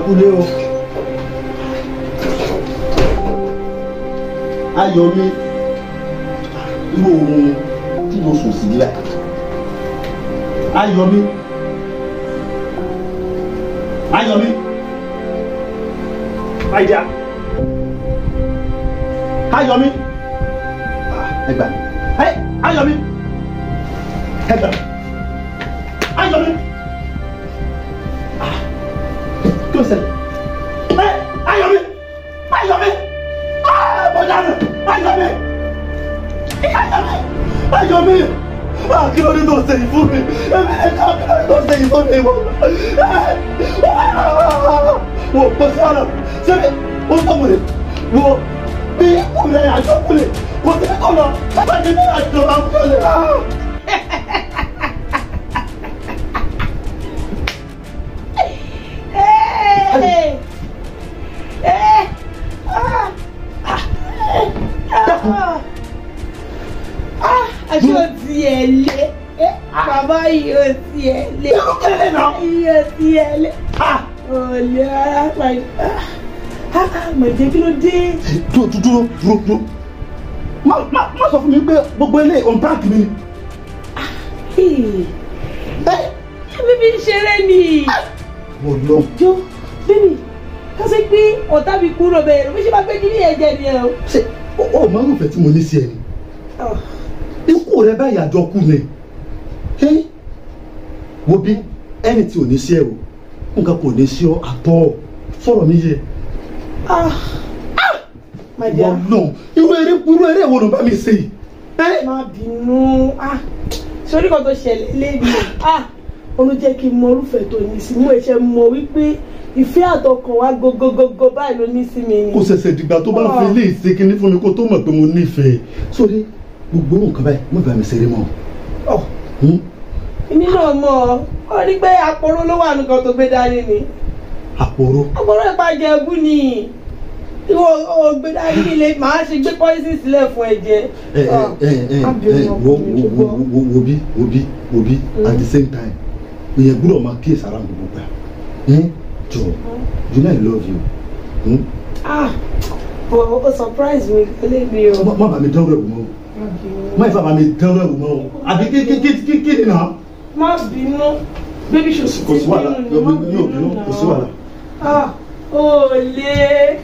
kúlé o. Ayọ̀ mi irú ohun tí mo sùn sí nílẹ̀. Ayọ̀ mi. Ayọ̀ mi. Àìjà. Ayọ̀ mi. Ẹ gbà mí. Ayọ̀ mi. Ẹ gbà mí. Ayọ̀ mi. Kí ló ṣẹlẹ̀? Ayọ̀ mi. Ayọ̀ mi. Bọ̀dá rẹ̀. Ayọ̀ mi. Ayọ̀ mi. Kí ló dé tó ṣe yìí fún mi? Kí ló dé tó ṣe yìí fún mi? Wo kò sí ọ̀nà. Ṣé o sọ wòlé? Wo bí kúlẹ̀ àjọ kúlẹ̀ kò sí kọ̀ lọ. Bàbá mi ní àjọ máa ń kọ́lé. Aṣọ ti ẹ̀ lé. Bàbá yìí ò ti ẹ̀ lé. Yìí ò ti ẹ̀ lé. Olè ara pàdé. Mọ̀jẹ̀ kí ló dé? Dúró. Má sọ fún mi pé gbogbo ilé on prank mi ni. Bíbí ń ṣeré ni. Mo lọ. Jọ bíbí ká ṣe pé ọ̀tá mi kúrò bẹ́ẹ̀ ló ṣe máa gbé kí ní ẹ̀jẹ̀ ni ẹ o. Ṣé o máa ń rúfẹ́ tí mo ní sí ẹ ni? Ikú rẹ báyìí àjọ kú ni. Wo bí ẹni tí ò ní sí ẹ o, nǹkan kò ní sí ọ àtọ̀ sọ̀rọ̀ mi yẹ. Wọ́n lọ irú eré wo ló bá mi ṣe yìí? Má bínú. Sórí kan tó ṣẹlẹ̀ lébi olú jẹ́ kí n mọ orúfẹ́ tó ní sí mú ẹ̀ṣẹ̀ mọ̀ wípé ìfẹ́ àtọkàn wa gogogogo báyìí ló ní sí mi ni. Kò ṣẹ̀ṣẹ̀ dìgbà tó bá ń fi ilé ìṣe kinní fún mi kó tó mọ̀ pé mo nífẹ̀ẹ́. Sórí gbogbo nǹkan báyìí mo bá mi ṣeré mọ́. Èmi náà mọ̀ ọ́ ní pé àpòrò ló wà nǹkan tó gbé dání ni. Àpòrò? Àpòrò ìpàjẹ́ ẹ̀bú ni. Ìwọ ògbé dání ilé màá ṣe gbé pọ́ísì sílẹ̀ fún ẹ̀jẹ̀. Wo bí at the same time ìyẹn gbúdọ̀ máa kíyèsí ara gbogbo gbà. Jọ you know I love you. O surprise mi kálẹ̀ mi o. Má bàa mi dánwó ẹ̀wù mọ́ o. Má ìfà bàa mi dánwó ẹ̀wù mọ́ o. Àbí kí ni náà? Má bínú. Bébí ṣòṣì kò sí wàhálà yóò bínú kò sí wàhálà. Olè.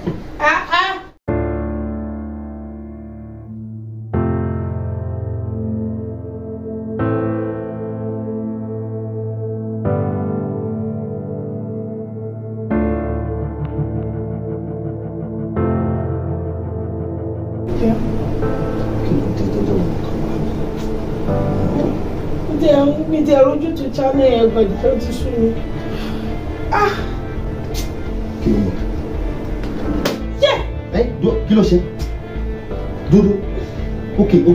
Mi jẹ́ rojú tó channel yẹn gbọ̀dọ̀ tó ti sú mi. Kí ló mọ̀? Kí ló ṣe? Dúró. Ok. Ó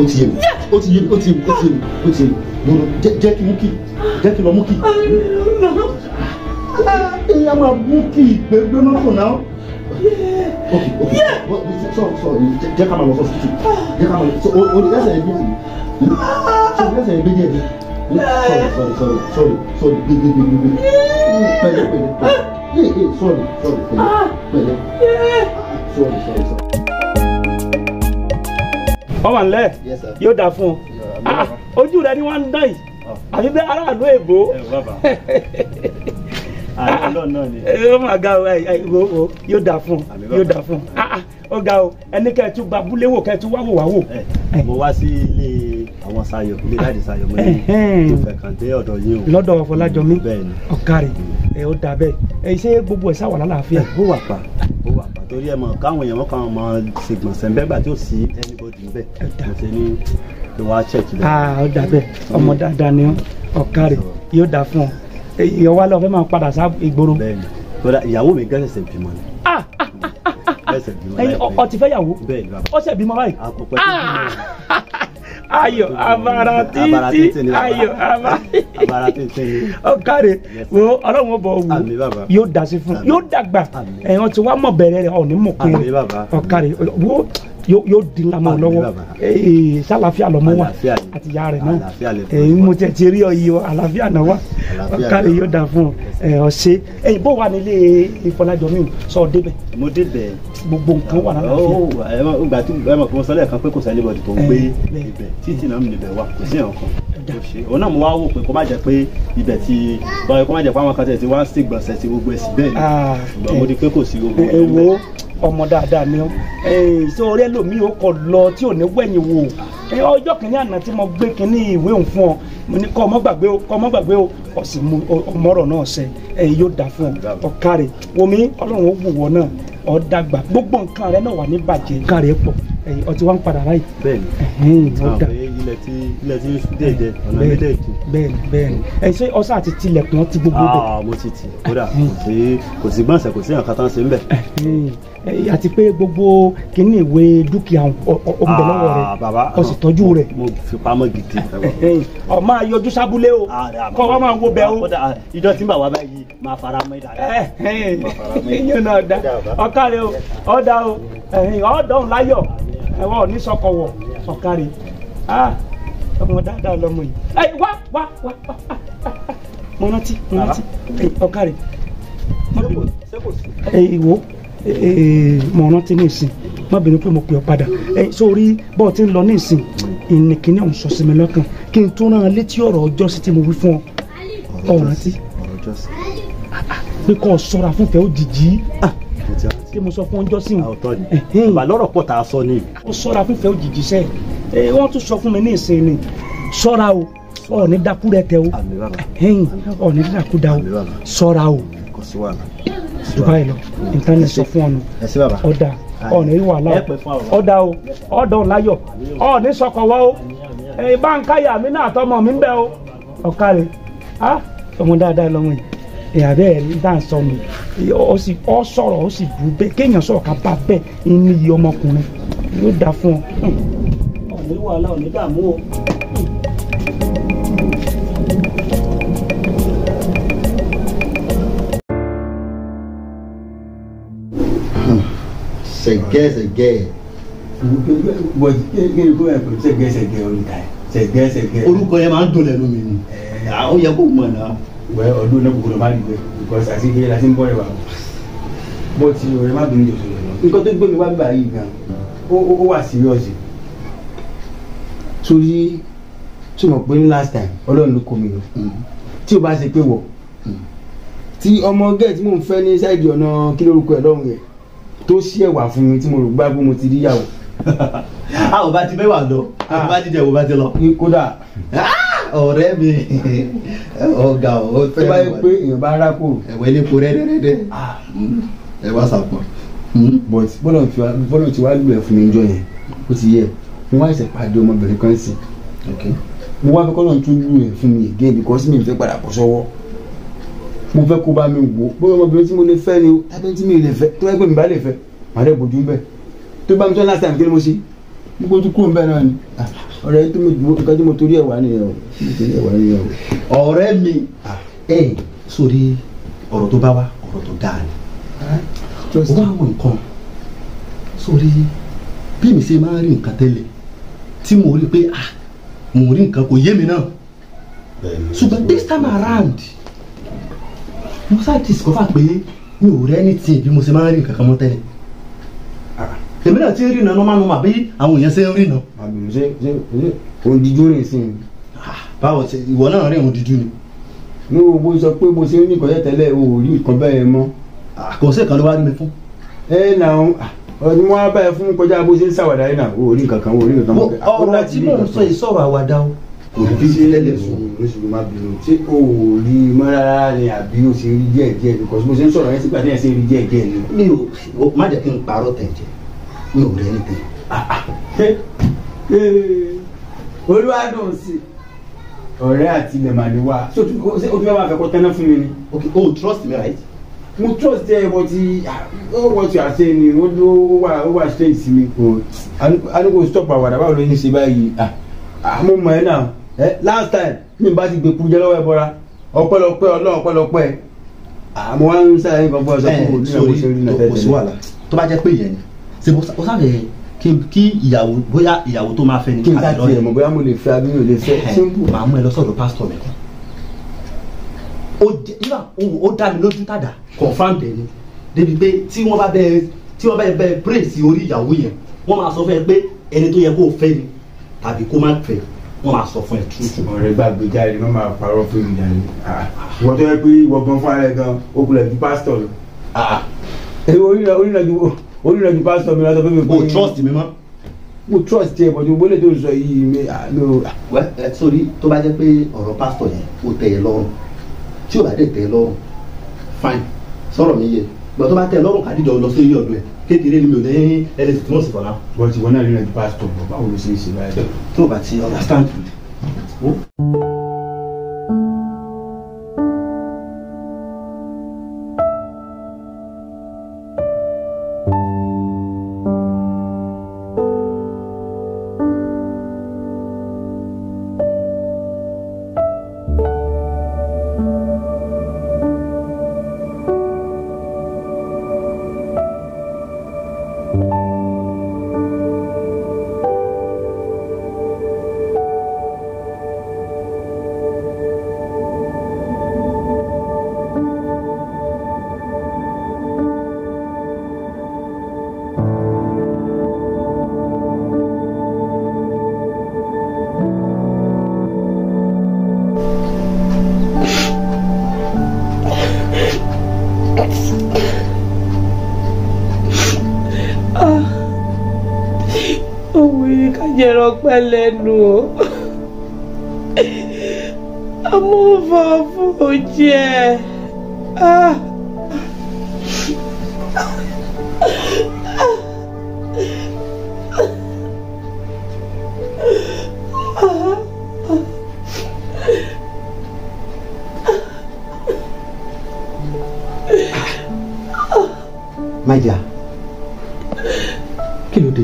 ti yé mi. Dúró. Jẹ́ kí mú kí. Jẹ́ kí lọ mú kí. Ẹ máa mú kí ìgbẹ́gbẹ́ náà fún náà. Ok. Sorry. Jẹ́ ká máa lọ sọ́sítì. Jẹ́ ká máa lọ sọ́sítì. Oníkẹ́sẹ̀ ẹgbẹ́ mi. Oníkẹ́sẹ̀ ẹgbẹ́ díẹ̀ díẹ̀. Sorry. Pẹ̀lẹ́. Sorry. Pẹ̀lẹ́. Sorry. Ọmọ ńlẹ̀ yóò dà fún ọ. Ojú rẹ ni wọ́n ń dán yìí. Àbí bẹ́ẹ̀ aráàlú èbó. Ó mà ga o yóò dà fún ó ga o ẹni kẹ́ẹ̀tú gba abúlé wò kẹ́ẹ̀tú wá wò wá wò. Mo wá sí ilé àwọn Sayọ̀ ilé láti Sayọ̀ mọ́ ní ìfẹ́ kan dé ọ̀dọ̀ yín o. Lọ́dọ̀ Fọlájọmí ọ̀kàrẹ̀ ó dà bẹ́ẹ̀ ṣé gbogbo ẹ̀ sáwà lálàáfíà. Ó wà pa torí ẹ mọ̀ káwọn èèyàn kan mọ̀ ṣègbọ̀nsẹ̀ ń bẹ́gbà tí ó sí anybody níbẹ̀ mo ṣe ní kí wọ́n á ṣẹ̀kì lẹ́yìn. Ó dà bẹ́ẹ̀ ọmọ dáadáa ni ọ̀kàrẹ̀ yóò dà fún ọ ìyọ̀wá lọ fẹ́ máa padà sá ìgboro. Bẹ́ẹ̀ni kódà ìyàwó mi gẹ́sẹ̀ bímọ ni. Ó ti fẹ́ yàwó ó ṣe bímọ báyìí. Ayọ̀ abara títí ayọ̀ abara títí ni. Ọ̀kàrẹ̀ wo Ọlọ́run bọ̀ wù yóò dà sí fún yóò dàgbà ẹ̀yàn tí wàá mọ̀ bẹ̀rẹ̀ rẹ̀ ọ̀ ní mọ̀ pé Ọ̀kàrẹ̀ wo yóò di ńlá mọ́ lọ́wọ́ sálàáfíà lọ́mọ wa àti ìyá rẹ̀ náà mo tẹ̀ ti rí ọyẹ àlàáfíà náà wà ọ̀kàrẹ̀ yóò dà fún ọ̀ṣẹ́ bó wà nílé Ìfọlájọmí sọ débẹ̀. mo débẹ̀ gbogbo nǹkan wà lálàáfíà. ìgbà tí ẹ mọ̀ kí wọ́n sọ lẹ́ẹ̀kan pé kò sẹ́ni bọ̀dì tó ń gbé ibẹ̀ títí náà níbẹ̀ wà kò sí ẹ̀hàn kan òun náà mo wá wò pé kó má jẹ́ pé ibẹ̀ ti báyọ̀ kó má jẹ́ pé àwọn kan tẹ̀ ti wá sí gbọ̀nsẹ̀ ti gbogbo ẹ̀sìn bẹ́ẹ̀ ni ṣùgbọ́n mo di pé kò sí gbogbo ẹ̀ wo ọmọ dáadáa ni ọ ṣé orí ẹlòmíì ó kọ lọ tí ò ní wẹ̀yìn wò ọjọ́ kìíní àná tí mo gbé kìíní ìwé òun fún ọ mo ní kọ́ ọmọ gbàgbé o ọ̀sìn ọmọọ̀rọ̀ náà ṣe yóò dà fún ọ ọ̀kàrẹ̀ wọmi ọlọ́run ó wù wọ náà ọ dàgbà gbogbo nǹkan rẹ náà wà ní bàjẹ́ kárẹ̀ pọ̀ ọtí wa ń padà láì. bẹ́ẹ̀ni ilẹ̀ tí déédéé ọ̀nà méjèèjì. bẹ́ẹ̀ni ṣé ọsàn àti tilẹ̀kùn ọtí gbogbo bẹ̀. mo ti tì kódà kò sí gbọ̀nsẹ̀ kò sí nǹkan kan ṣe ń bẹ̀. àti pé gbogbo kìíní ìwé dúkìá ọ̀nbẹ lọ́wọ́ rẹ̀ ó sì tọ́jú rẹ̀. mo fi pamọ́ gidi. ọ máa yọjú sábúlé o kọ́ ọ máa wo bẹ́ẹ̀ o. ìjọ tí ń bà wá báyìí máa fara mọ́ ìdàrẹ́. ìyẹn náà dá ọ̀kàrẹ̀ o ọ̀dà o ọ̀dọ̀hún láyọ̀ ẹ̀wọ̀n ní sọkọ̀wọ̀ ọ̀kàrẹ̀ ọmọ dáadáa lọmọ yìí. wá mo rántí ọ̀kàrẹ̀ ìwọ mo rántí ní ìsìn má bínú pé mo pè ọ́ padà sórí bọ́ọ̀ tí ń lọ ní ìsìn ìnìkíní ọ̀hún sọ sí mi lọ́kàn kí n tó rán létí ọ̀rọ̀ ọjọ́ sí tí mo wí fún ọ rántí pé kó o ṣọ́ra fúnfẹ́ òjijì kí mo sọ fún ọjọ́ sí i. bàbá lọ́rọ̀ pọ̀ tá a sọ ni. ó ṣọ́ra fúnfẹ́ òjijì sẹ́ẹ̀ wọ́n tún sọ fún mi ní ìsìn ni ṣọ́ra o ọ̀ọ́ni dákú rẹ tẹ o ọ̀ọ́ni dákú da o ṣọ́ra o dubai lọ intanet sọ fún ọ̀nà ọ̀dà ọ̀ọ́ni rí wàhálà ọ̀dà o ọ̀dọ̀ láyọ̀ ọ̀ọ́ni sọkọ̀wọ́ o báńkáyà mi náà tọmọ mi ń bẹ o ọ̀kàrẹ̀ ọmọ dáadáa lọ́mọ yìí ìyá bẹ́ẹ̀ ń dá sọ mi ọ sọ̀rọ̀ ó sì bú bẹ́ẹ̀ kéèyàn sọ̀rọ̀ ká bá bẹ́ẹ̀ ní iye ọmọkùnrin yóò dá fún ọ. ọ̀ní wàhálà ọ̀ní dààmú o. sẹ̀gẹ́. orúkọ yẹn máa ń dùn lẹ́nu mi ni ó yẹ kó mọ̀ náà. ọdún náà gbogbo máa dìbò because àti ìgbé la ti ń bọ́ ẹ̀ wá bó ti ọ̀rẹ́ má bínú jòsó lọ. nǹkan tó gbé mi wá bíbá yìí gan ó wà serious torí tí mo pè ní last time ọlọ́run ló kó mi lọ tí o bá ṣe pé wọ̀ tí ọmọ gẹ́ẹ̀ tí mò ń fẹ́ ní sáìdì ọ̀nà kí lórúkọ ẹ̀ lọ́rùn yẹn tó ṣí ẹ̀wà fún mi tí mo rò gbá pé mo ti rí yàwó. a ò bá ti fẹ́ wà lọ a bá ti jẹ́ ò bá ti lọ. kódà ọ̀rẹ́ mi ọ̀gá ọ̀ tó bá yẹ pé èèyàn bá rákò ẹ̀wẹ̀ ní kó rẹ́rẹ́rẹ́rẹ́ ẹ wá sàpọ̀. but bọ́lọ̀ tí wàá lù ẹ̀ fún mi jọ yẹn ó ti yẹ mo wá ẹsẹ̀ pàdé ọmọbìnrin kan sí mo wá fẹ́ kọ́lọ̀ tún lù ẹ̀ fún mi again because mi fẹ́ padà bọ̀ sọ́wọ́ mo fẹ́ kó bá mi wò bóyá ọmọbìnrin tí mo lè fẹ́ ni o tàbí tí mi lè fẹ́ tó yẹ pé mi bá lè fẹ́ màá dẹ̀ bójú bẹ́ẹ̀ tó bá mi tọ́ last time kí ni mo ṣe mo gbójú kúrò bẹ́ẹ̀ náà ni ọ̀rẹ́ tó nǹkan tí mo torí ẹ̀ wá nìyẹn o ọ̀rẹ́ mi sórí ọ̀rọ̀ tó bá wá ọ̀rọ̀ tó dáa ni ó wá mọ̀ nǹkan sórí bí mi ṣe máa ń rí nǹkan tẹ́lẹ̀ tí mo rí pé mo rí nǹkan kò yé mi náà ṣùgbọ́n this time around mo sáré discover pé mi ò rẹ́ ní tí bí mo ṣe máa ń rí nǹkan kan mọ́ tẹ́lẹ̀ èmi náà ti ń rí iná normal bí àwọn èèyàn ṣe ń rí iná. àbùrù ṣe òun díjú rìn sí i. báwo ṣe ìwọ náà rí òun díjú ni. ní o bó sọ pé bó ṣe ń ní ìkọ́jẹ́ tẹ́lẹ̀ o ò rí nǹkan bẹ́ẹ̀ mọ́. kò sí ìkan ló wá rí mi fún. nà ọdún wọn bá ẹ fún kọjá bó ṣe ń ṣàwàdà yìí náà o ò rí nǹkan kan o ò rí nǹkan kan. ọ̀rọ̀ tí mò ń sọ yìí sọ̀rọ̀ àwàdà o. kò rí sí tẹ́lẹ̀ fún. lóṣù má bínú tí o ò rí mọ́ rárá ni àbí o ṣe rí díẹ̀díẹ̀ because bó ṣe ń sọ̀rọ̀ yẹn sígbà tí yẹn ṣe rí díẹ̀díẹ̀ ni. mi ò má jẹ́ kí n parọ́ tẹ̀jẹ̀ mi ò rẹ́ ní tẹ̀. olúwadùn sí ọ̀rẹ́ àti ilẹ̀ màlẹ́ wa o tún fẹ́ máa fẹ́ kó tẹ́ná fún mi ni. okay oh trust me right. mo trust ẹ bọ ti what you are saying ni ó wà straight sí mi. a ní kò stop àwàdà báwo ló ń ṣe báyìí mo mọ̀ ẹ́ náà last time mi bá ti gbé kúrú jẹ́ lọ́wọ́ ẹ bọ́ra ọpẹ́lọpẹ́ ọlọ́run ọpẹ́lọpẹ́ mo wá ń sáyẹn kan fún ọ sọ fún mi ní àwọn òṣèré náà tẹ́tẹ́. kò sí wàhálà tó bá jẹ́ pé ìyẹn ni ṣe o sábẹ̀ kí ìyàwó bóyá ìyàwó tó máa fẹ́ ni kí n ká tiẹ̀ mọ̀ bóyá mo lè fẹ́ àbí mi ò lè fẹ́ simple. màá mú ẹ lọ sọ́dọ̀ pásítọ̀ mi kan ó dá mi lójú tàdá confam dẹ̀ ni débi pé tí wọ́n bá bẹ pray sí orí ìyàwó yẹn wọ́n máa sọ fún ẹ pé ẹni tó yẹ kó fẹ́ ni tàbí kó má fẹ́ wọ́n máa sọ fún ẹ tútù. ọ̀rẹ́ gbàgbé jáde wọ́n máa parọ́ fún mi jáde. ìwọ tó yẹ pé ìwọ gan fún ara ẹ gan ó kulẹ̀ ju pásítọ̀ lọ. orílẹ̀-èdè pásítọ̀ mi lọ́sọ̀ pé mi kò trust mi mọ́. mo trust ẹ bọ̀dọ̀ gbólé tó sọ yìí mi sórí tó bá jẹ́ pé ọ̀rọ̀ pásítọ̀ yẹn ó tẹ́ ẹ lọ́rùn tí ò bá dé tẹ́ ẹ lọ́rùn fine sọ̀rọ̀ mi yẹ gbọ́dọ̀ tó bá tẹ́ ẹ lọ́rùn kàdíjọ lọ sí ilé ọ̀dọ̀ ẹ̀ kékeré ni mi ò ní ẹni tí wọ́n sì fọ̀nà. bọ́n ti wọ́n náà rí ẹ̀dùn pásítọ̀ bọ̀ báwo ló ṣe é ṣe báyìí. tó o bá ti understand. jẹrọ pẹ́ lẹ́nu o amófà fún jẹ My dear, kí ló dé?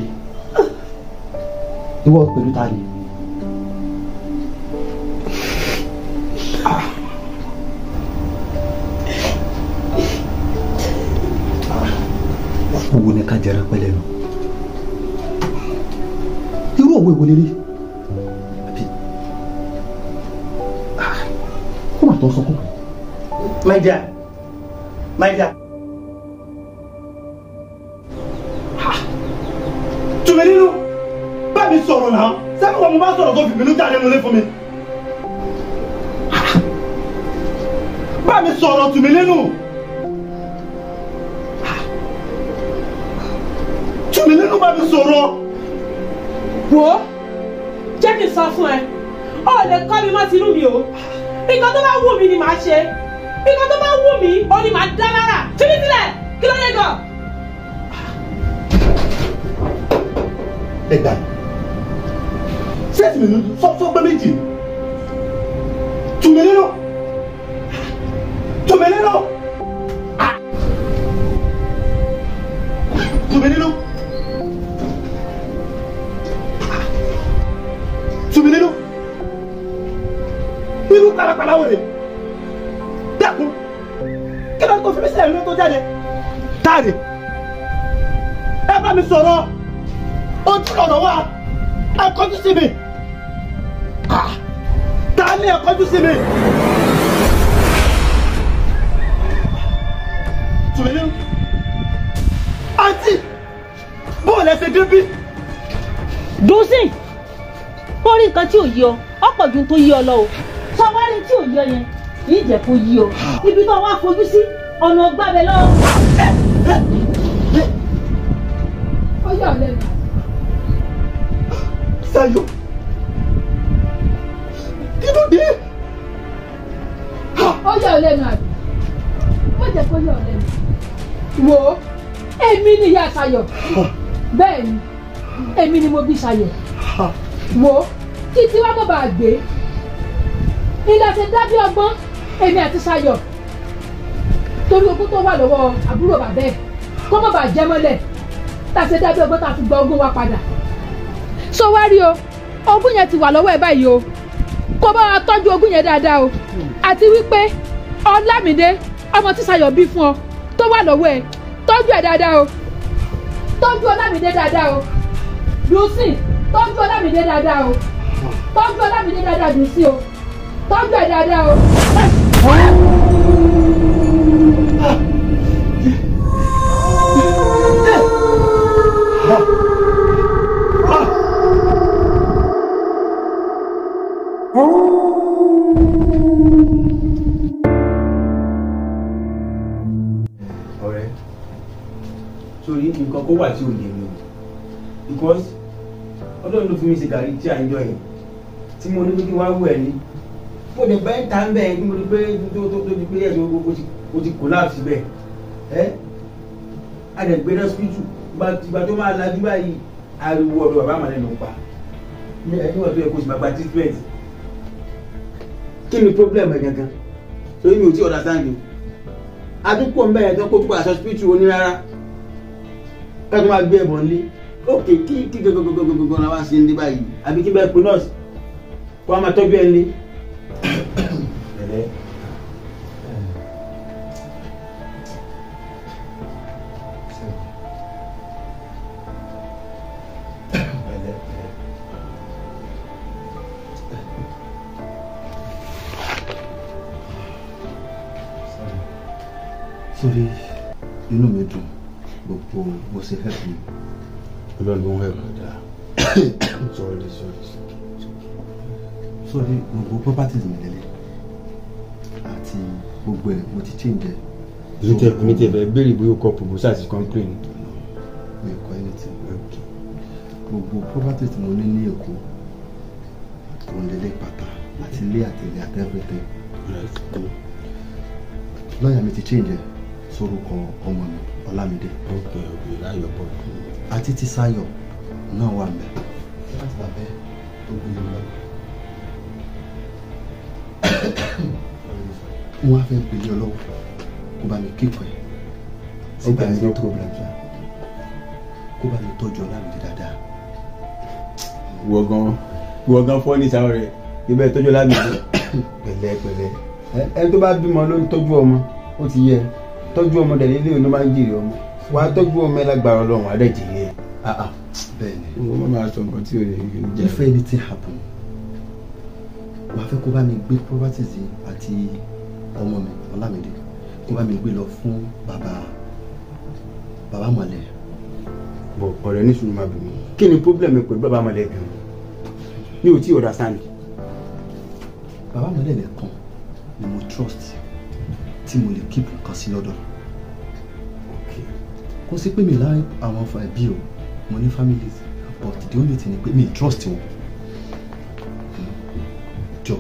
Ìwọ pẹ̀lú ta ni? Owó ni ká jẹrẹ pẹ́lẹ́ nu. Irú òwe wo lélẹ̀? Àbí? Kó mà tó sọ kó. My dear, my dear. Tùmí nínú bá mi sọ̀rọ̀ náà sẹ́kùn wọn mo bá sọ̀rọ̀ tó fi bínú jáde lólé fún mi. Bá mi sọ̀rọ̀ tùmí nínú. Tùmí nínú bá mi sọ̀rọ̀. Wo jẹ́ kí n sọ fún ẹ ọ lè kọ́ mi má tinú mi o nǹkan tó bá wù mí ni màá ṣe nǹkan tó bá wù mí ó ní màá dá lára fi mí sílẹ̀ kí ló dé gan. Ẹ̀gbà ṣé tùmí nínú sọ́gbẹ́ méjì tùmí nínú tùmí nínú tùmí nínú tùmí nínú irú kàlàkàlà wò lè dẹ́kun kí ló ń kó fi mí sílẹ̀ nínú tó jáde táàrí ẹ bá mi sọ̀rọ̀ ojú lọ́nà wa ẹ kọjú sí mi ta ni ẹ kọjú sí mi. tùmí nínú àǹtí bóòlù ẹsẹ̀ débí. dùnsìn ó rí nǹkan tí ò yí ọ ọ̀pọ̀ ju tó yí ọ lọ o sọ wá rí tí ò yí ọ yẹn kì í jẹ́ kó yí ọ ibi tó wá fojú sí ọ̀nà gbàbẹ lọ. ó yà ọ́ lẹ́nu. Ṣayọ̀ kí ló dé. ó yà ọ́ lẹ́nu àbí ó jẹ́ kó yà ọ́ lẹ́nu. wò ó èmi ni ìyá Ṣayọ̀ bẹ́ẹ̀ ni èmi ni mo bí Ṣayọ̀ wò ó títí wá mọ̀ bá a gbé ilé ṣe dábí ọgbọ́n èmi àti Ṣayọ̀ torí ogún tó wà lọ́wọ́ àbúrò bàbá ẹ̀ kó mọ̀ bá jẹ́ mọ́lẹ̀ tá a ṣe dábí ọgbọ́n tá a fi gba ogún wa padà. so wá rí o ogún yẹn ti wà lọ́wọ́ ẹ̀ báyìí o kó bá wa tọ́jú ogún yẹn dáadáa o àti wípé Ọlámídé ọmọ tí Ṣayọ̀ bí fún ọ tó wà lọ́wọ́ ẹ̀ tọ́jú ẹ̀ dáadáa o tọ́jú Ọlámídé dáadáa o Dùnsìn tọ́jú Ọlámídé dáadáa o tọ́jú Ọlámídé dáadáa Dùnsìn o tọ́jú ẹ̀ dáadáa o. Ọ̀rẹ́ sórí nǹkan kó wà tí ò yé mi o because Ọlọ́run ló fi mi ṣe gàrí tí à ń jọ yẹn tí mo ní pé kí wọ́n á wù ẹ́ ní mo lè bá ẹ̀ ta ń bẹ̀ ẹ́ mo rí pé tó di pé ẹ̀sùn o ti collapse bẹ́ẹ̀ ẹ́ àdẹ̀gbẹ́ lọ́sibítù ìgbà tó máa lajú báyìí ariwo ọ̀dọ̀ bàbá àmàlẹ́ ló pa ní wọ́n tó yẹ kó sì máa gba treatment kí ni problem ẹ̀ gangan torí mi ò tí understand o adúpọ̀ ń bẹ̀rẹ̀ tó kó pa hospital onírárá ká tó máa gbé ẹ̀bọ̀n lé ókè kí gbogbo la wá sí ní báyìí àbí kí bẹ́ẹ̀ pe nọ́ọ̀sì kó a máa tọ́jú ẹ̀ lé. Sorry, inú mi dùn gbogbo bó ṣe help me. Ọlọ́run ló ń help me dáa. Sorry, gbogbo properties mi lélẹ̀ àti gbogbo ẹ̀ mo ti change ẹ̀. Mi tẹ̀ fẹ́ béèrè bóyá o kọ proposal sí complain. Mi kọ anything. Gbogbo properties mo ní ní Èkó òun lélẹ̀ pátá àti ilé àti ilé àti everything. Lọ́ọ̀yà mi ti change ẹ̀ sórúkọ ọmọ mi Ọlámídé. Láyọ̀ bọ̀. Àti ti Sáyọ̀ náà wà mẹ́. Láti bàbẹ́ tó gbé mi lọ. Wọ́n á fẹ́ gbélé ọlọ́wọ́ kó bá mi kéèkó ẹ̀. Sígbà yẹn no problem ṣá. Kó bá mi tọ́jú Ọlámídé dáadáa. Ìwọ gan fọ́ ní sáwọn rẹ̀ ibẹ̀ tọ́jú Ọlámídé. Pẹ̀lẹ́ ẹ tó bá bímọ ló ń tọ́jú ọmọ ó ti yẹ tọ́jú ọmọ dẹ̀ nílé òun ló máa ń jèrè ọmọ wàá tọ́jú ọmọ ẹ lágbára Ọlọ́run adé jèrè ẹ. Bẹ́ẹ̀ni. Wọ́n máa sọ nǹkan tí ò lè jẹ́. If anything happen wàá fẹ́ kó bá mi gbé properties àti ọmọ mi Ọlámídé kó bá mi gbé lọ fún bàbá mọ̀lẹ́. Bọ̀ ọ̀rẹ́ ní sùúrù máa bì mí kí ni problem ẹ pẹ̀lú bàbá mọ̀lẹ́ gan-an ní o tí understand. Bàbá mọ̀lẹ́ nìkan ni mo trust tí mo lè keep nǹkan sí lọ́dọ̀. Kò sí pé mi láì àwọn ọ̀fà ẹbí o mo ní families but the only thing ni pé mi trust wọn. Jọ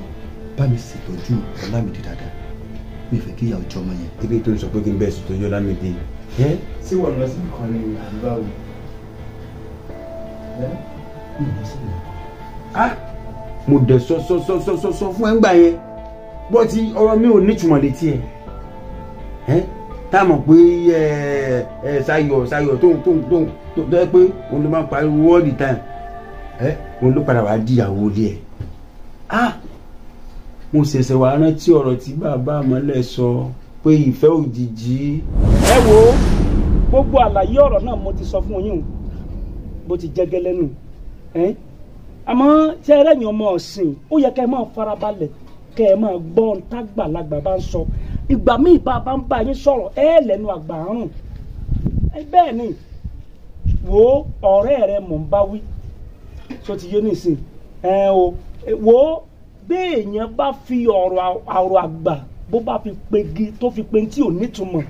bá mi ṣètọ́jú Ọlámídé dáadáa mi fẹ́ kí ìyá ọjọ́ ọmọ yẹn. Ibi tó ń sọ pé kí n bẹ́ẹ̀ ṣètọ́jú Ọlámídé. Ṣé wọ́n lọ sí ìkan ní àdúrà o? Mo dẹ̀ sọ fún ẹ ń gbà yẹn bọ́ ti ọ̀rọ̀ mi ò nítumọ̀ létí ẹ̀ tá a mọ̀ pé Ṣayọ̀ tó yẹ pé òun ló máa ń pariwo all the time òun ló padà wá díyàwó lé ẹ̀. Mo ṣẹ̀ṣẹ̀ wá rántí ọ̀rọ̀ tí bàbá àmọ́lẹ̀ sọ pé ìfẹ́ òjijì. Ẹ wo gbogbo àlàyé ọ̀rọ̀ náà mo ti sọ fún yín o bó ti jẹ́ gẹ́lẹ́ nù àmọ́ ṣe ẹlẹ́yìn ọmọ ọ̀sìn ó yẹ kẹ́ ẹ máa farabalẹ̀ kẹ́ ẹ máa gbọ́ ohun tágbàlagbà bá ń sọ ìgbà míì bá bá ń bá yín sọ̀rọ̀ lẹ́nu àgbà àrùn bẹ́ẹ̀ ni wo ọ̀rẹ́ rẹ mò ń bá wí tó ti yé nìsín wo béèyàn bá fi ọ̀rọ̀ àgbà bó bá fi pegi tó fi pe tí ò nítumọ̀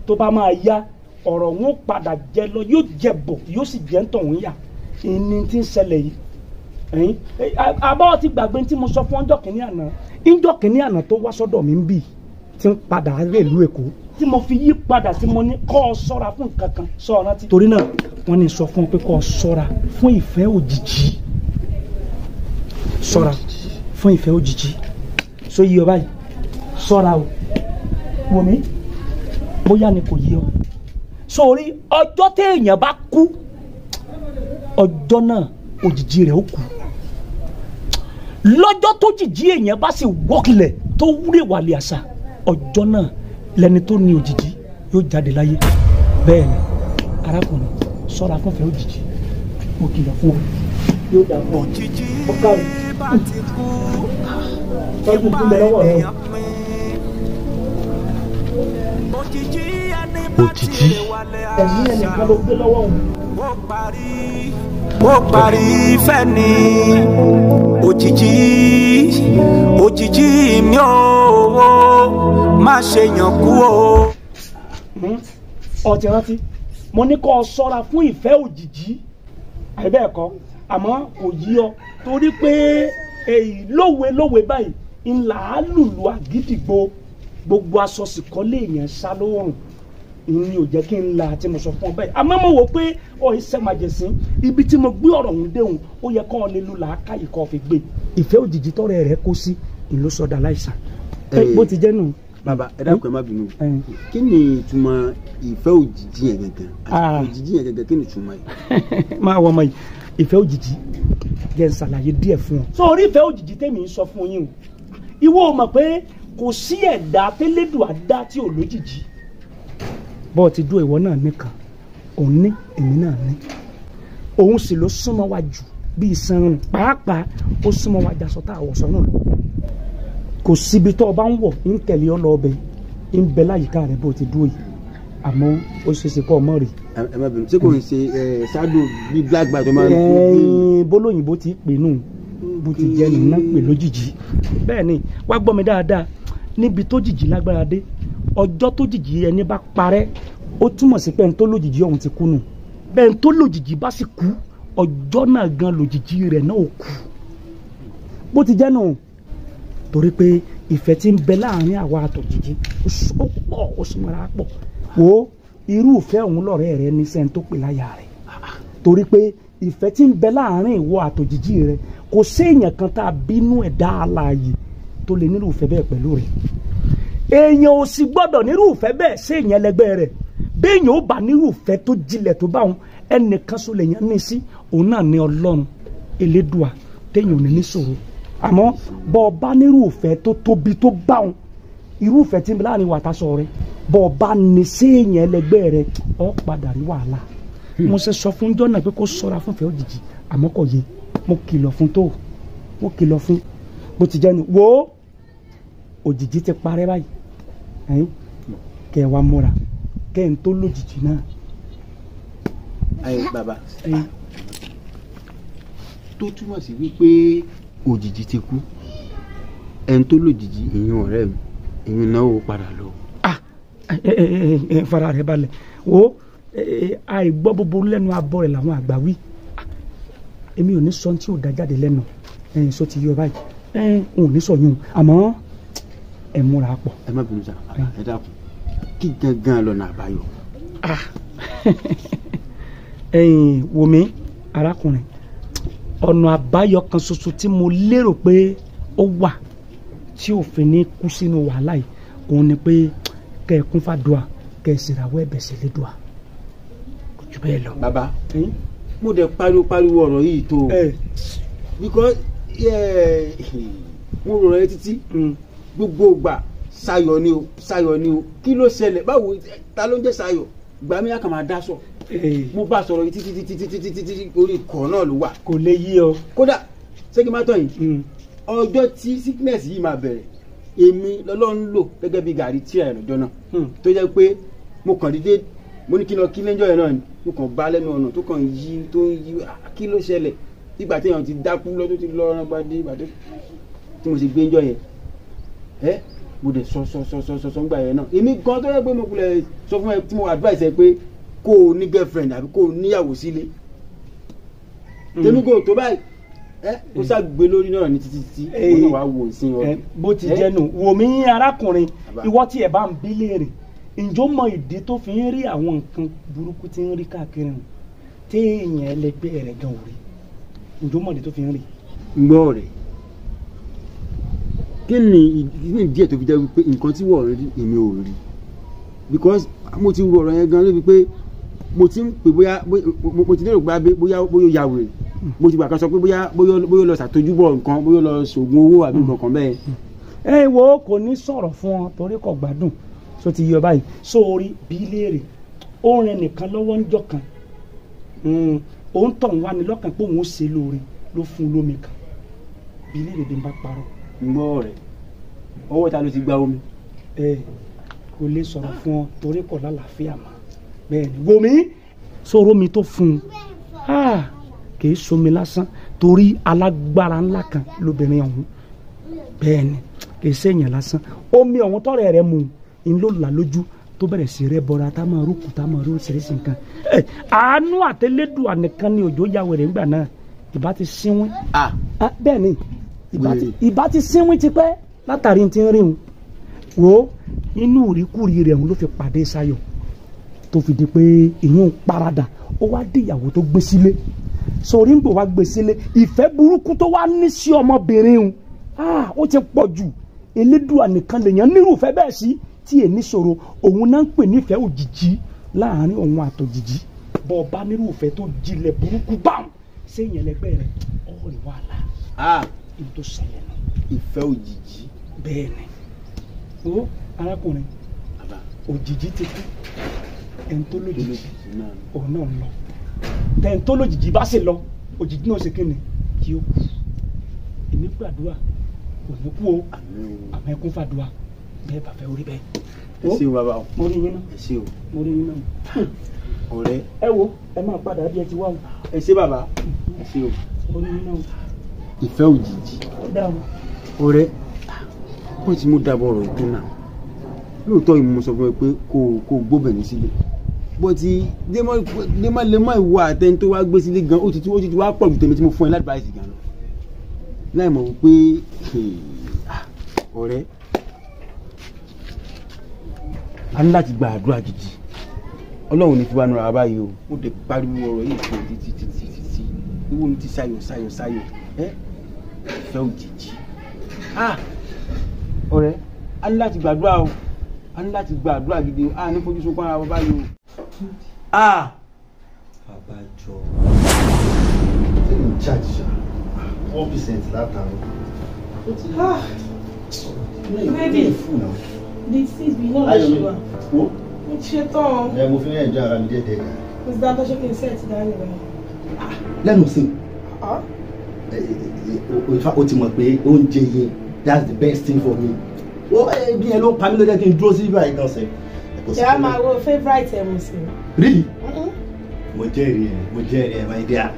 tó bá máa yá ọ̀rọ̀ wọn padà jẹ lọ yóò jẹ bọ̀ yóò sì jẹ́ ń tọ̀hún yà ìní tí ń ṣẹlẹ̀ yìí àbọ̀ ti gbàgbé tí mo sọ fún ọjọ́ kìíní àná tó wá sọ́dọ̀ mi ń bì tí ń padà rèlú Èkó tí mo fi yí padà tí mo ní kọ́ ọ sọ́ra fún nǹkan kan sọ rántí. torí náà wọ́n ní sọ fún ọ pé kọ́ ọ sọ́ra fún ìfẹ́ òjijì sọ́ra fún ìfẹ́ òjijì so yí ọ báyìí sọ́ra o wò mí bóyá ni kò yí ọ sórí ọjọ́ téèyàn bá kú ọjọ́ náà òjijì rẹ̀ ó kú lọ́jọ́ tó jìjì èèyàn bá sì wọ́kìlẹ̀ tó wúrè wàlẹ̀ àṣà ọjọ́ náà lẹni tó ní òjijì yóò jáde láyé bẹ́ẹ̀ ni arákùnrin ṣọ́ra fún ìfẹ́ òjijì mo kìlọ̀ fún ọ yóò dà fún ọ ọkà rẹ tọ́jú fún mi lọ́wọ́ rẹ o. òjijì ẹ̀mí ẹnìkan ló gbé lọ́wọ́ òun. ó parí ìfẹ́ ni òjijì òjijì mi ò má ṣe yàn kú o. ọtí rántí mo ní kó o ṣọ́ra fún ìfẹ́ òjijì àìbẹ́ẹ̀kọ́ àmọ́ kò yí ọ torí pé èyí lówe báyìí ńlá lùlù àgídìgbò gbogbo aṣọ sìkọ́lé èèyàn ṣá lóòrùn ìní ò jẹ́ kí n la tí mo sọ fún ọ bẹ́ẹ̀ àmọ́ mo wò pé ọ̀ iṣẹ́ màjẹ̀sín ibi tí mo gbé ọ̀rọ̀ ọ̀hún déhùn ó yẹ kọ́ ọ lè lu làákàyè kọ́ fi gbé ìfẹ́ òjijì tọrẹ rẹ kó sí ìlú sọdà láìsàn bó ti jẹ́ nù. bàbá ẹ dákun ẹ má bínú kí ni ìtumọ̀ ìfẹ́ òjijì yẹn gẹ́gẹ́ òjijì yẹn gẹ́gẹ́ kí ni ìtumọ̀ yẹn. máa wọ ọmọ yìí ìfẹ́ òjijì jẹ́ n ṣàlàyé díẹ̀ fún ọ. sọ orí ìfẹ́ òjijì tèmi ń sọ fún yín o ìwọ ò mọ̀ pé kò sí ẹ̀dá tẹ́lẹ̀dùn àdá tí ò lójijì bọ́ọ̀ ti dúró ìwọ náà nìkan òun ní èmi náà ní òun sì ló súnmọ́ wa jù bíi sanrun pàápàá ó súnmọ́ wa jasọ tá a wọ̀ sọ́nà lọ kò síbi tó o bá ń wọ̀ ń tẹ̀lé ọ lọ ọbẹ̀ ń bẹ láyìíká rẹ bó ti dúró yìí àmọ́ ó ṣe é ṣe kọ́ ọmọ rè. ẹ má bínú ṣé kò ń ṣe ṣáàdù bíi black bag tó máa ń bólóyìnbó ti pè nù bó ti jẹ́ nù náà pè lójijì bẹ́ẹ̀ ni wá gbọ́ mi dáadáa níbi tó jìjì lágbára dé ọjọ́ tó jìjì ẹni bá parẹ́ ó túmọ̀ sí pé ẹni tó lójijì ọ̀hún ti kú nù bẹ́ẹ̀ tó lójijì bá sì kú ọjọ́ náà gan lójijì rẹ̀ náà ò kú bó ti jẹ́ nù torí pé ìfẹ́ tí ń bẹ láàrin àwa àtòjìjì ó pọ̀ ó súnmọ́ra pọ̀ wo irú ìfẹ́ òun lọ́rẹ́ rẹ ní sẹ́ni tó pè láyà rẹ̀ torí pé ìfẹ́ tí ń bẹ láàrin ìwọ àtòjìjì rẹ kò séèyàn kan tá a bínú ẹ̀dá alààyè tó lè nírú ìfẹ́ bẹ́ẹ̀ pẹ̀lú rẹ̀ èèyàn ò sì gbọ́dọ̀ nírú ìfẹ́ bẹ́ẹ̀ séèyàn ẹlẹgbẹ́ rẹ̀ béèyàn ó bá nírú ìfẹ́ tó jinlẹ̀ tó bá wọn ẹnìkan sọ lèèyàn ní sí òun náà ní Ọlọ́run Elédùà téèyàn ò ní níṣòro àmọ́ bọ́ ọ bá nírú ìfẹ́ tó tóbi tó bá wọn irú ìfẹ́ tí ń bẹ láàrin wàtásọ rẹ bọ́ ọ bá ní séèyàn ẹlẹgbẹ́ rẹ ọ padà rí wàhálà mo ṣe sọ fún jọ́nà pé kó ṣọ́ra fún ìfẹ́ òjijì àmọ́ kò yé mo kìlọ̀ fún tó mo kìlọ̀ fún bó ti jẹ́ nu wo òjijì ti parẹ́ báyìí kẹ́ ẹ wá múra kẹ́ ẹ ń tó lójijì náà. ayé bàbá tó túmọ̀ sí wípé òjijì ti kú ẹni tó lójijì ìyún ọ̀rẹ́ mi ìyún náà ó padà lọ. fara rẹ balẹ̀ wo àìgbọ́ búburú lẹ́nu abọ́ rẹ̀ làwọn àgbà wí èmi ò ní sọ tí ò dá jáde lẹ́nu so ti yọ báyìí n ò ní sọ yún àmọ́ ẹ múra pọ̀. ẹ má bínú sá ẹ dákun kí gangan lọ́nà àbáyọ. wò mí arákùnrin ọ̀nà àbáyọ kan ṣoṣo tí mo lérò pé ó wà tí òfin ní kú sínú wàhálà yìí òun ni pé kẹ́ ẹ kún fàdúà kẹ́ ẹ ṣèràwọ̀ ẹ̀bẹ̀ sí Elédùà kò jù bẹ́ẹ̀ lọ. bàbá mo dẹ̀ pariwo ọ̀rọ̀ yìí tó because mo rò rẹ títí gbogbo ìgbà Ṣayọ̀ ni o Ṣayọ̀ ni o kí ló ṣẹlẹ̀ báwo ta ló ń jẹ́ Ṣayọ̀ gbà mí àkàmà dáṣọ mo bá sọ̀rọ̀ yìí títí orí ikọ̀ náà ló wà. kò lè yí ọ. kódà ṣé kí n má tọ̀ yìí ọjọ́ tí sickness yìí máa bẹ̀rẹ̀ èmi lọ́lọ́run lò gẹ́gẹ́ bí gàrí tí ẹ̀ lọ́jọ́ náà tó jẹ́ pé mo kàn dídé mo ní kí lọ kí lẹ́jọ́ yẹn náà ni mo kàn bá lẹ́nu ọ̀nà tó kàn yí tó yí kí ló ṣẹlẹ̀ ìgbà tí èèyàn ti dákú lọ tó ti lọ ọ̀ràn gbadé ìgbà tó tí mo sì gbé ńjọ́ yẹn mo dẹ̀ sọ ńgbà yẹn náà èmi gan tó yẹ pé mo kulẹ̀ sọ fún ẹ tí mo advice ẹ pé kó o ní girlfriend àbí kó o níyàwó sílé tèmi kò tó báyìí kó ṣàgbé lórí náà ní títí mo náà wá wò sí ọ. bó ti jẹ́ nù wò mí arákùnrin ìwọ tí ẹ bá ń bí léèrè ǹjọ́ mọ ìdí tó fi ń rí àwọn nǹkan burúkú tí ń rí káàkiri hàn téèyàn ẹlẹgbẹ́ rẹ̀ gan ò rí ǹjọ́ mọ ìdí tó fi ń rí. gbọ́ rẹ̀ kí ni díẹ̀ tó fi jẹ́ wípé nǹkan tí wọ́n rí èmi ò rí because mo ti rò ọ̀rọ̀ yẹn gan lébi pé mo ti ń pè bóyá mo ti lérò pé bóyá ya wèrè mo ti gbà kan sọ pé bóyá lọ ṣàtójúbọ̀ nǹkan bóyá lọ ṣògùn owó àbí nǹkan bẹ́ẹ̀. ẹ wo kò ní sọ̀rọ̀ fún ọ torí kò gbádùn so ti yọ báyìí sórí bí léèrè ó rìn nìkan lọ́wọ́ ńjọ́ kan òun tọ̀ ń wá ní lọ́kàn pé òun ó ṣe lóore ló fún un lómi kan bí ilé ìrèdè ń bá parọ́. ń gbọ́ rẹ̀ ọwọ́ ta ló ti gba omi. kò lè sọ̀rọ̀ fún ọ torí kò lálàáfíà mọ́ bẹ́ẹ̀ ni wòmí sọ̀rọ̀ mi tó fún un kì í somi lásán torí alágbára ńlá kan lóbìnrin ọ̀hún bẹ́ẹ̀ ni kì í ṣèyàn lásán omi ọ̀hún tọ́rẹ̀ rẹ̀ mu ń lò là lójú tó bẹ̀rẹ̀ sí rẹ bọ́ra tá máa rúkú tá máa rú oríṣiríṣi nǹkan àánú àtẹlẹ́dùn nìkan ni òjò ya wẹ̀rẹ̀ ńgbà náà ìbá ti sínwín bẹ́ẹ̀ ni ìbá ti sínwín ti pẹ́ látàrí ti ń rí wọn wo inú ìríkúri rẹ̀ ló fi pàdé Ṣayọ̀ tó fi di pé ìyún parada ó wá dé ìyàwó tó gbé sílé sórí ń bò wá gbé sílé ìfẹ́ burúkú tó wá ní sí ọmọbìnrin ó ti pọ̀ jù elédùà nìkan lèèyàn nírúfẹ́ bẹ́ẹ̀ sí tí èmi sọ̀rọ̀ òun náà ń pè nífẹ̀ẹ́ òjijì láàrin òun àtòjijì bọ́ ọba nírúfẹ́ tó jinlẹ̀ burúkú báwọn séèyàn lẹgbẹ́ rẹ̀ ọ̀rẹ́ wàhálà ní tó ṣẹlẹ̀ náà. ìfẹ́ òjijì. bẹ́ẹ̀ ni o arákùnrin òjijì ti kú ẹni tó lójijì òun náà ń lọ tẹ̀yìn tó lójijì bá sì lọ òjijì náà ṣe kíni kí ó kú èmi gbàdúrà kò ní kú o àmọ́ ẹkún fàdúrà bẹ́ẹ̀ bá fẹ́ orí bẹ́ẹ̀. ẹ ṣé o bàbá o. mo rí yín náà. ẹ ṣé o. mo rí yín náà. ọ̀rẹ́. ẹ wo ẹ máa padà bí ẹ ti wá o. ẹ ṣé bàbá. ẹ ṣé o. mo rí yín náà. ìfẹ́ òjijì. ọ̀rẹ́ kó tí mo dábọ̀ ọ̀rọ̀ ìpín náà lóòótọ́ ìmọ̀ sọ fún ẹ pé kò gbóbìnrin sílé bó ti lemọ́ ìwọ àtẹni tó wá gbé sílé gan ó ti wá pọ̀ ju tèmi tí mo fún ẹ láti báyìí sí gan lọ láì mọ̀ wípé ọ̀rẹ́ a ní láti gba àdúrà gidi ọlọ́run ní fi wá nura báyìí o ó dé pariwo ọ̀rọ̀ yìí fún títí ìwọ ní ti Ṣayọ̀ ẹ ìfẹ́ òjijì ọ̀rẹ́ a ní láti gbàdúrà o a ní láti gbàdúrà gidi o a ní fojú sunkún ara wọn báyìí o. àbájọ ṣé ní charge 1% látàrí. Baby, this is we know what you are. Wo? Mo ti ṣe tán. Mo fi ń ẹ̀jọ́ ara mi díẹ̀. Is that what you can say to Daniel? Lẹ́nu sí. O ti mọ̀ pé oúnjẹ yẹn that's the best thing for me. Bí ẹ ló pa mí ló jẹ́ kí n dúró sí ibà ìgbọ̀n sẹ́. Ṣé a máa wo favourite ẹ̀ mo sì? Really? Mo jẹ́rìí ẹ̀ my dear.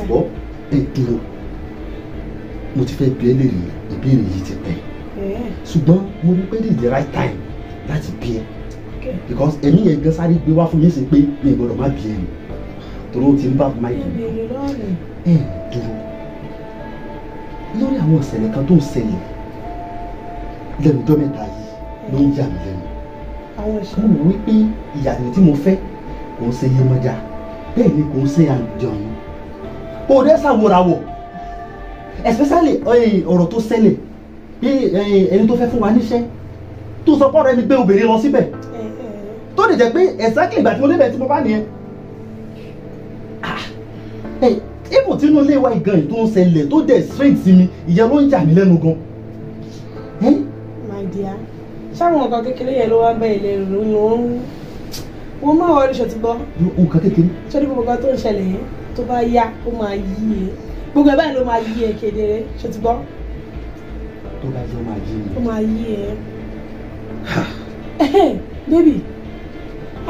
Bọ́ dúró. Mo ti fẹ́ bí ẹ lè rí ìbéèrè yìí ti pẹ́. Ṣùgbọ́n mo rí pé this is the right time láti bí ẹ. Because ẹ̀mí yẹn gan sáré gbé wá fún mi sí pé mi ò gbọ́dọ̀ má bí ẹ ni. Torí o ti ń bá máa yìí. Dúró. Lórí àwọn ìṣẹ̀lẹ̀ kan tó ń ṣẹlẹ̀ lẹ́nu ọjọ́ mẹ́ta yìí ló ń yà mí lẹ́nu. Mo wí pé ìyàtọ̀ tí mo fẹ́ kò ń ṣe Yemọja bẹ́ẹ̀ ni kò ń ṣe àjọyún. Kò dé ṣàwòràwọ̀ especially ọ̀rọ̀ tó ṣẹlẹ̀ bí ẹni tó fẹ́ fún wa níṣẹ́ tó sọ pọ́nrọ́ ẹni gbé obìnrin lọ síbẹ̀ tó lè jẹ́ pé exactly ìgbà tí mo débẹ̀ tí mo bá nìyẹn. Ibò tí inú ilé wa ìgan yìí tó ń ṣẹlẹ̀ tó dẹ̀ strength sí mi ìyẹn ló ń jà mí lẹ́nu gan. My dear, ṣáwọn nǹkan kékeré yẹn ló wá ń bẹ ilé ìlú ni wọ́n máa wọlé ṣe ti gbọ́. Nǹkan kékeré. Ṣé ní gbogbo nǹkan tó ń ṣẹlẹ̀ yẹn tó bá yá ó máa yí e gbogbo ẹ̀ báyìí ló máa yí ẹ kedere ṣe ti gbọ́. Tó bá yẹ ó máa yí mi. Ó máa yí ẹ. Bébì,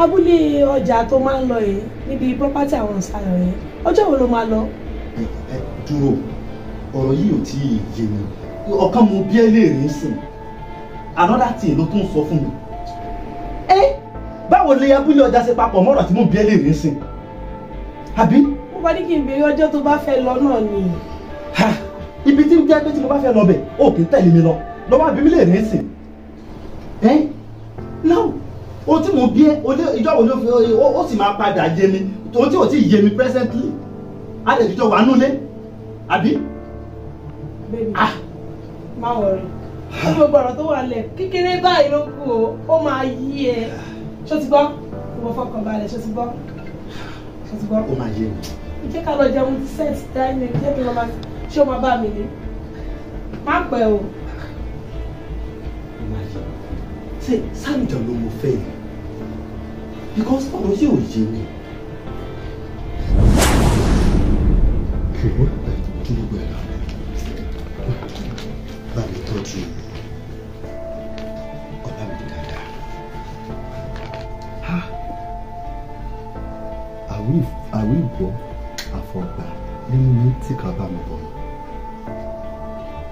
abúlé ọjà tó máa ń lọ yìí níbi property àwọn Ṣayọ̀ yẹn ọjọ́ wo ló máa lọ? Dúró ọ̀rọ̀ yìí ò tí ì yé mi ọkàn mo bí ẹ léèrè ń sìn another thing ló tún sọ fún mi. Báwo lè abúlé ọjà ṣe papọ̀ mọ́rọ̀ tí mo bí ẹ léèrè ń sìn àbí? Mo bá ní kí n béèrè ọjọ́ tó bá fẹ́ lọ náà ni. Ibi tí ń jẹ́ pé tí mo bá fẹ́ lọ bẹ̀ ó kì í tẹ̀lé mi lọ lọ́wọ́ àbí mi lè rìn sìn. No ohun tí mo bí ẹ ìjọ wo ló fi ó sì máa padà yé mi ohun tí ò tí ì yé mi presently a lè fi jọ wà nulẹ̀ àbí. Baby, má wọrí gbogbo ọ̀rọ̀ tó wà lẹ̀ kékeré báyìí ló kù ó máa yí ẹ ṣó ti gbọ́ mo fọkàn balẹ̀ ṣó ti gbọ́. Ó máa yé mi. Jẹ́ ká lọ jẹun ti set dining jẹ́ kí wọ́n máa ṣé o máa bá mi ní. Má pẹ́ o. Ó máa yé mi. Ṣé sáàjọ ló mo fẹ́ yìí? Because ọ̀rọ̀ yìí ò yé mi. wo tí gbogbo ẹ̀ lọ bá mi tọ́jú ọba mi dáadáa. àwí ìgbọ́ àfọ̀gbà nínú ilé tí kà bá mi bọ̀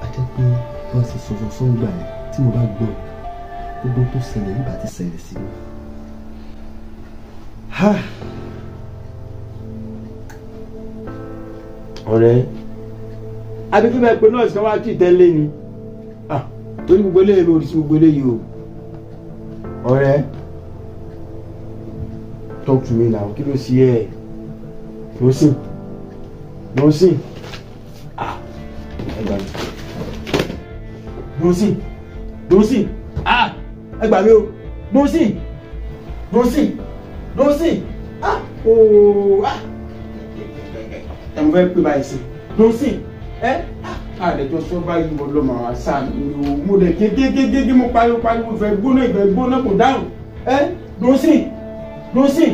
a jẹ́ pé wọ́n ti sọ sọ́ngbà yẹn tí mo bá gbọ́ gbogbo tó ṣẹlẹ̀ nígbà tí ṣẹlẹ̀ sí mi. ọ̀rẹ́ abíkí bá pé nọ́ọ̀sì kan wá kí ìtẹ́lẹ̀ ni torí gbogbo eléyìí lórí sí gbogbo eléyìí o ọ̀rẹ́ talk to me now kí ló ṣe ẹ́ lọ́sìn ẹgbàá mi lọ́sìn ẹgbàá mi o lọ́sìn ẹ̀mú fẹ́ pé báyìí sí lọ́sìn àdẹ̀jọ́ sọ báyìí wọ́n lọ́mọ àwọn sáà mi ò mo lè kékékéké mo pariwo ìfẹ́ gbóná kò dáhùn lọ́sìn